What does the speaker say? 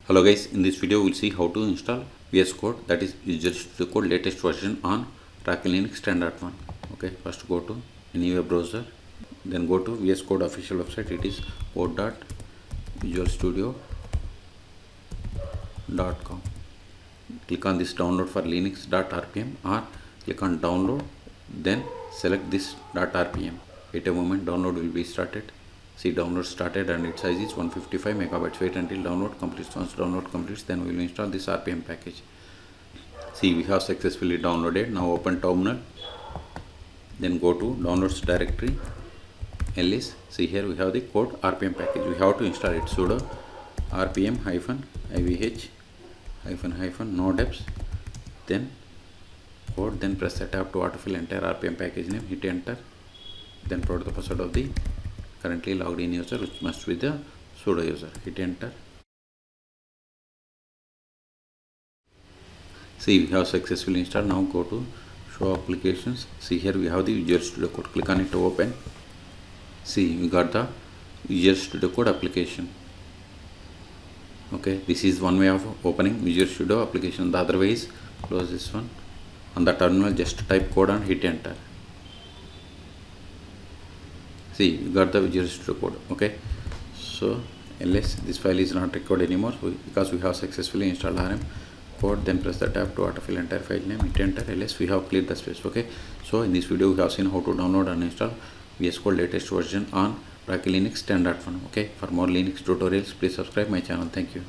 Hello guys, in this video we'll see how to install VS Code, that is Visual Studio Code latest version on Rocky Linux standard one. Okay, first go to any web browser, then go to VS Code official website. It is code.visualstudio.com. Click on this download for linux.rpm or click on download, then select this .rpm. Wait a moment, download will be started. See, download started and its size is 155 megabytes. Wait until download completes. Once download completes, then we will install this RPM package. See, we have successfully downloaded. Now open terminal, then go to downloads directory, ls. See, here we have the code RPM package. We have to install it. Sudo rpm -ivh -nodeps, then code, then press the tab to autofill entire RPM package name. Hit enter, then provide the password of the currently logged in user, which must be the sudo user. Hit enter. See, we have successfully installed. Now go to show applications. See, here we have the Visual Studio Code. Click on it to open. See, we got the Visual Studio Code application. Okay, this is one way of opening Visual Studio application. The other way is close this one. On the terminal, just type code and hit enter. See, you got the Visual Studio Code. Okay, so ls, this file is not required anymore because we have successfully installed RM code. Then press the tab to autofill entire file name. Hit enter. ls, we have cleared the space. Okay, so in this video we have seen how to download and install VS Code latest version on Rocky Linux standard one. Okay, for more Linux tutorials, please subscribe my channel. Thank you.